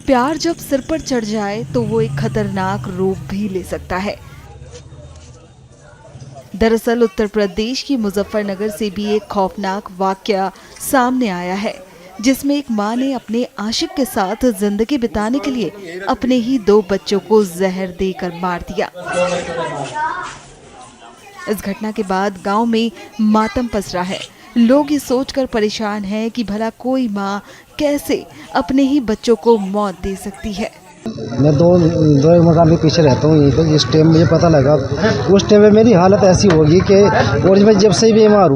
प्यार जब सिर पर चढ़ जाए तो वो एक खतरनाक रूप भी ले सकता है। दरअसल उत्तर प्रदेश की मुजफ्फरनगर से भी एक खौफनाक वाकया सामने आया है, जिसमें एक मां ने अपने आशिक के साथ जिंदगी बिताने के लिए अपने ही 2 बच्चों को जहर देकर मार दिया। इस घटना के बाद गांव में मातम पसरा है। लोग ये सोचकर परेशान हैं कि भला कोई मां कैसे अपने ही बच्चों को मौत दे सकती है। मैं दो मकान के पीछे रहता हूँ यहीं पर। जिस टाइम मुझे पता लगा उस टाइम में मेरी हालत ऐसी होगी कि और मैं जब से बीमार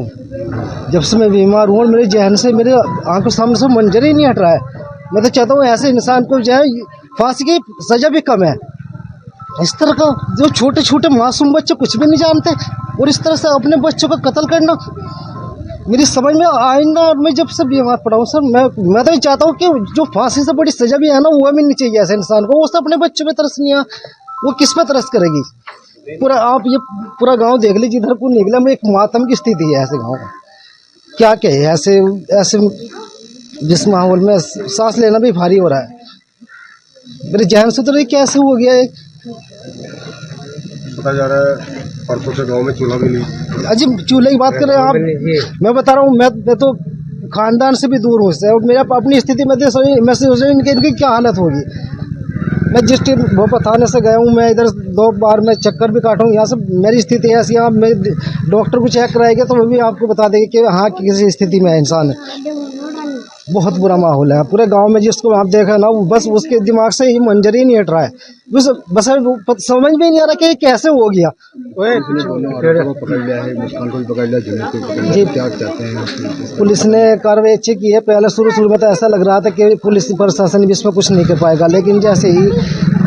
हूँ और मेरे जहन से मेरे आंखों सामने से मंजर ही नहीं हट रहा है। मैं तो चाहता हूँ ऐसे इंसान को जो है फांसी की सजा भी कम है। इस तरह का जो छोटे छोटे मासूम बच्चे कुछ भी नहीं जानते और इस तरह से अपने बच्चों का कत्ल करना मेरी समझ में आएगा। मैं जब से बीमार पड़ा हूँ सर, मैं तो चाहता हूँ कि जो फांसी से बड़ी सजा भी है ना वो मिलनी चाहिए ऐसे इंसान को। वो सब अपने बच्चों पे तरस नहीं है, वो किस पे तरस करेगी। आप ये पूरा गांव देख लीजिए, इधर को निकला में एक मातम की स्थिति है ऐसे गाँव का। क्या कहे ऐसे जिस माहौल में सांस लेना भी भारी हो रहा है। मेरे जहन से तो कैसे हो गया है पता जा रहा है। परसों से गांव में चूल्हा भी नहीं। अजी चूल्हे की बात करें आप, मैं बता रहा हूँ मैं तो खानदान से भी दूर हूँ इससे और मेरा अपनी स्थिति में मैं सोच रही हूँ इनकी क्या हालत होगी। मैं जिस टाइम भोपाल थाने से गया हूँ, मैं इधर 2 बार मैं चक्कर भी काटा हूँ। यहाँ से मेरी स्थिति ऐसी, यहाँ मैं डॉक्टर को चेक कराएंगे तो वो भी आपको बता देंगे कि हाँ किसी स्थिति में है इंसान। बहुत बुरा माहौल है पूरे गांव में। जिसको आप देखा ना बस उसके दिमाग से ही मंजर ही नहीं हट रहा है। बस समझ में नहीं आ रहा कि कैसे हो गया। पकड़ लिया है, मुस्कान को भी पकड़ लिया, जुनैद को पकड़ लिया। क्या चाहते हैं? पुलिस ने कार्रवाई अच्छी की है। पहले शुरू में तो ऐसा लग रहा था कि पुलिस प्रशासन भी इसमें कुछ नहीं कर पाएगा, लेकिन जैसे ही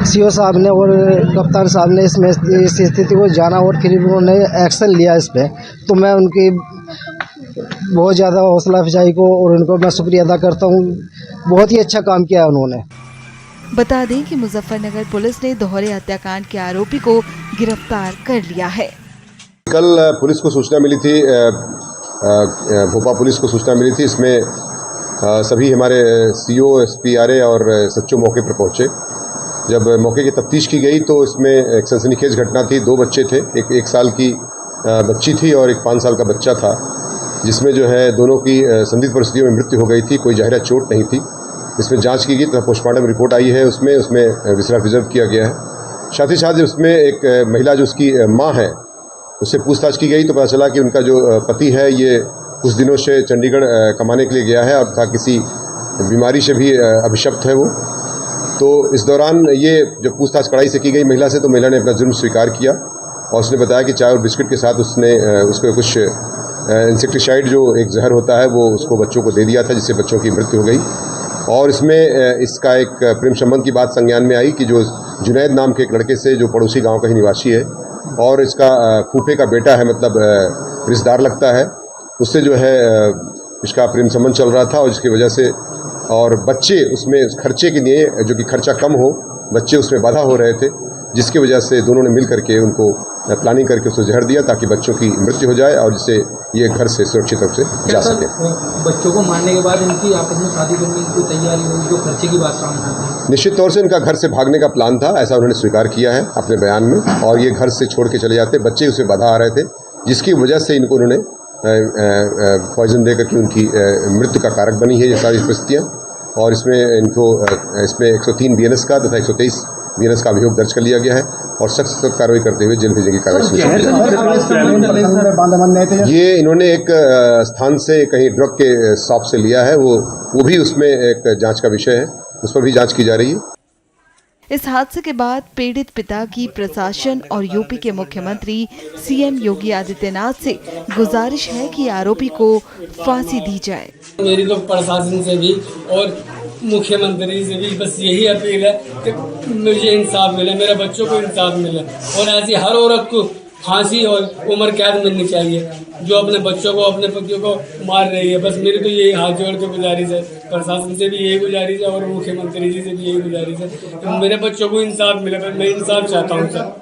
सीओ साहब ने और कप्तान साहब ने इसमें इस स्थिति को जाना और फिर उन्होंने एक्शन लिया इस पर, तो मैं उनकी बहुत ज़्यादा हौसला अफजाई को और उनको मैं शुक्रिया अदा करता हूँ। बहुत ही अच्छा काम किया उन्होंने। बता दें कि मुजफ्फरनगर पुलिस ने दोहरे हत्याकांड के आरोपी को गिरफ्तार कर लिया है। कल पुलिस को सूचना मिली थी, भोपाल पुलिस को सूचना मिली थी। इसमें सभी हमारे सीओ, एसपी, आरए और सच्चो मौके पर पहुंचे। जब मौके की तफ्तीश की गई तो इसमें एक सनसनीखेज घटना थी। 2 बच्चे थे, एक 1 साल की बच्ची थी और एक 5 साल का बच्चा था, जिसमें जो है दोनों की संदिग्ध परिस्थितियों में मृत्यु हो गई थी। कोई जाहिर चोट नहीं थी। इसमें जांच की गई तो पोस्टमार्टम रिपोर्ट आई है, उसमें विसरा प्रिजर्व किया गया है। साथ ही साथ उसमें एक महिला जो उसकी मां है उससे पूछताछ की गई तो पता चला कि उनका जो पति है ये कुछ दिनों से चंडीगढ़ कमाने के लिए गया है और था किसी बीमारी से भी अभिशप्त है वो। तो इस दौरान ये जब पूछताछ कड़ाई से की गई महिला से, तो महिला ने अपना जुर्म स्वीकार किया और उसने बताया कि चाय और बिस्किट के साथ उसने उसको कुछ इंसेक्टिसाइड जो एक जहर होता है वो उसको बच्चों को दे दिया था, जिससे बच्चों की मृत्यु हो गई। और इसमें इसका एक प्रेम संबंध की बात संज्ञान में आई कि जो जुनैद नाम के एक लड़के से, जो पड़ोसी गांव का ही निवासी है और इसका फूफे का बेटा है, मतलब रिश्तेदार लगता है, उससे जो है इसका प्रेम संबंध चल रहा था और जिसकी वजह से और बच्चे उसमें खर्चे के लिए, जो कि खर्चा कम हो, बच्चे उसमें बाधा हो रहे थे, जिसकी वजह से दोनों ने मिल करके उनको प्लानिंग करके उसको जहर दिया ताकि बच्चों की मृत्यु हो जाए और जिससे ये घर से सुरक्षित रूप से जा सके। बच्चों को मारने के बाद इनकी आपस में शादी करने की तैयारी हुई, जो खर्चे की बात सामने आती है। निश्चित तौर से इनका घर से भागने का प्लान था, ऐसा उन्होंने स्वीकार किया है अपने बयान में, और ये घर से छोड़ के चले जाते। बच्चे उसमें बाधा आ रहे थे, जिसकी वजह से इनको उन्होंने पॉइजन देकर के उनकी मृत्यु का कारक बनी है ये सारी परिस्थितियाँ। और इसमें 103 BNS का तथा 123 BNS का अभियोग दर्ज कर लिया गया है और सख्त कार्रवाई करते हुए जेल भेजने की कार्रवाई। ये इन्होंने एक स्थान से कहीं ड्रग के शॉप से लिया है, वो भी उसमें एक जांच का विषय है, उस पर भी जांच की जा रही है। इस हादसे के बाद पीड़ित पिता की प्रशासन और यूपी के मुख्यमंत्री सीएम योगी आदित्यनाथ से गुजारिश है कि आरोपी को फांसी दी जाए। मेरी तो प्रशासन से भी और मुख्यमंत्री से भी बस यही अपील है कि मुझे इंसाफ मिले, मेरे बच्चों को इंसाफ मिले और ऐसी हर औरत को फांसी और उम्र कैद मिलनी चाहिए जो अपने बच्चों को, अपने पतियों को मार रही है। बस मेरी तो यही हाथ जोड़ के गुजारिश है, प्रशासन से भी यही गुजारिश है और मुख्यमंत्री जी से भी यही गुजारिश है कि मेरे बच्चों को इंसाफ मिले। मैं इंसाफ चाहता हूँ सर।